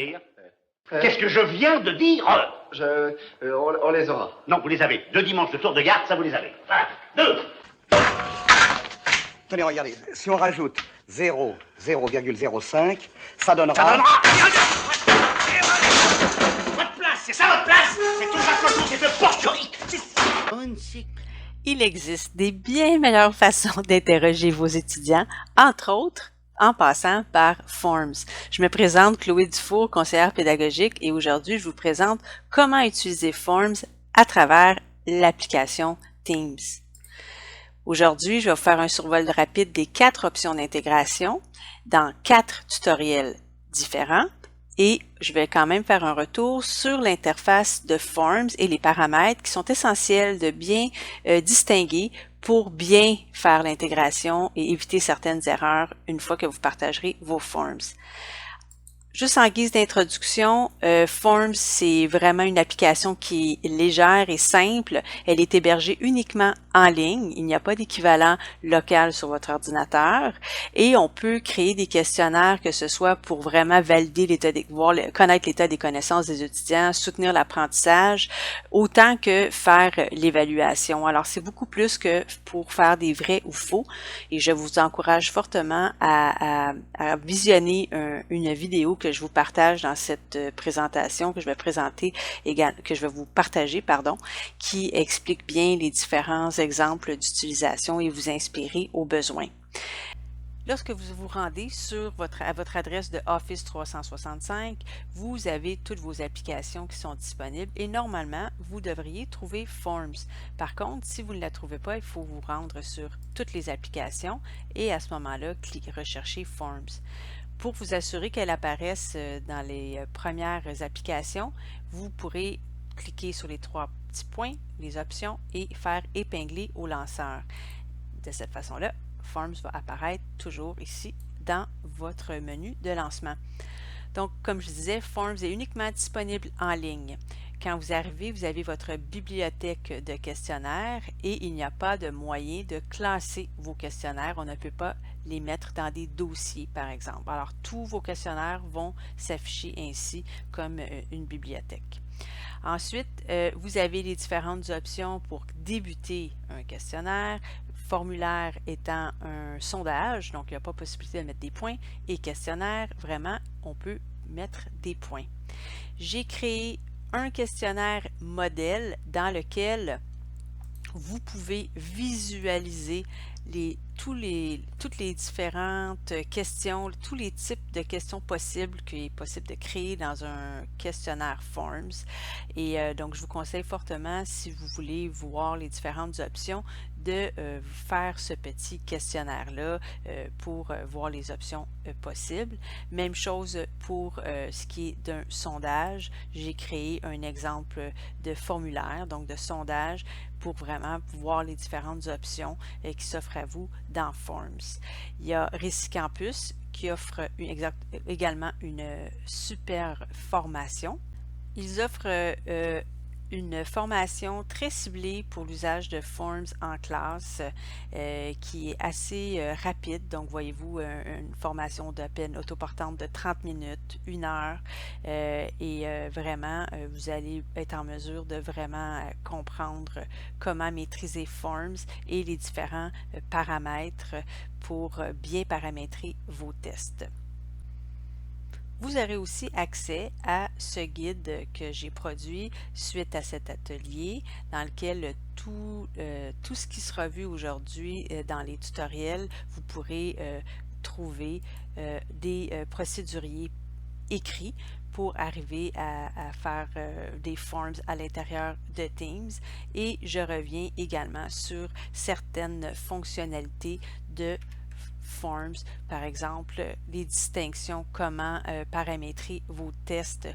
dire? Qu'est-ce que je viens de dire? On les aura. Non, vous les avez. 2 dimanches de tour de garde, ça vous les avez. 1, 2. Tenez, regardez, si on rajoute 0,05, ça donnera... Ça donnera... Votre place, c'est ça votre place? C'est tout ça cochon, c'est de porcherie. Il existe des bien meilleures façons d'interroger vos étudiants, entre autres en passant par Forms. Je me présente Chloé Dufour, conseillère pédagogique, et aujourd'hui, je vous présente comment utiliser Forms à travers l'application Teams. Aujourd'hui, je vais vous faire un survol rapide des 4 options d'intégration dans 4 tutoriels différents et je vais quand même faire un retour sur l'interface de Forms et les paramètres qui sont essentiels de bien distinguer pour bien faire l'intégration et éviter certaines erreurs une fois que vous partagerez vos Forms. Juste en guise d'introduction, Forms, c'est vraiment une application qui est légère et simple. Elle est hébergée uniquement en ligne. Il n'y a pas d'équivalent local sur votre ordinateur. Et on peut créer des questionnaires, que ce soit pour vraiment valider l'état connaître l'état des connaissances des étudiants, soutenir l'apprentissage, autant que faire l'évaluation. Alors, c'est beaucoup plus que pour faire des vrais ou faux. Et je vous encourage fortement à visionner une vidéo que je vous partage dans cette présentation que je vais vous partager, qui explique bien les différents exemples d'utilisation et vous inspirer aux besoins. Lorsque vous vous rendez à votre adresse de Office 365, vous avez toutes vos applications qui sont disponibles et normalement, vous devriez trouver Forms. Par contre, si vous ne la trouvez pas, il faut vous rendre sur toutes les applications et à ce moment-là, rechercher Forms. Pour vous assurer qu'elle apparaisse dans les premières applications, vous pourrez cliquer sur les 3 petits points, les options, et faire épingler au lanceur. De cette façon-là, Forms va apparaître toujours ici dans votre menu de lancement. Donc, comme je disais, Forms est uniquement disponible en ligne. Quand vous arrivez, vous avez votre bibliothèque de questionnaires et il n'y a pas de moyen de classer vos questionnaires. On ne peut pas les mettre dans des dossiers, par exemple. Alors, tous vos questionnaires vont s'afficher ainsi comme une bibliothèque. Ensuite, vous avez les différentes options pour débuter un questionnaire, formulaire étant un sondage, donc il n'y a pas possibilité de mettre des points, et questionnaire, vraiment, on peut mettre des points. J'ai créé un questionnaire modèle dans lequel vous pouvez visualiser toutes les différentes questions, tous les types de questions possibles qu'il est possible de créer dans un questionnaire Forms. Et donc, je vous conseille fortement, si vous voulez voir les différentes options, de faire ce petit questionnaire-là pour voir les options possibles. Même chose pour ce qui est d'un sondage. J'ai créé un exemple de formulaire, donc de sondage, pour vraiment voir les différentes options qui s'offrent à vous dans Forms. Il y a Récicampus qui offre également une super formation. Ils offrent une formation très ciblée pour l'usage de Forms en classe qui est assez rapide. Donc, voyez-vous, une formation d'à peine autoportante de 30 minutes, 1 heure vraiment, vous allez être en mesure de vraiment comprendre comment maîtriser Forms et les différents paramètres pour bien paramétrer vos tests. Vous aurez aussi accès à ce guide que j'ai produit suite à cet atelier dans lequel tout ce qui sera vu aujourd'hui dans les tutoriels, vous pourrez trouver des procéduriers écrits pour arriver à faire des forms à l'intérieur de Teams et je reviens également sur certaines fonctionnalités de Forms, par exemple les distinctions, comment paramétrer vos tests,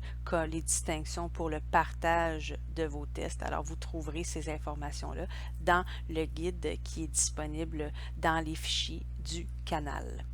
les distinctions pour le partage de vos tests. Alors vous trouverez ces informations-là dans le guide qui est disponible dans les fichiers du canal.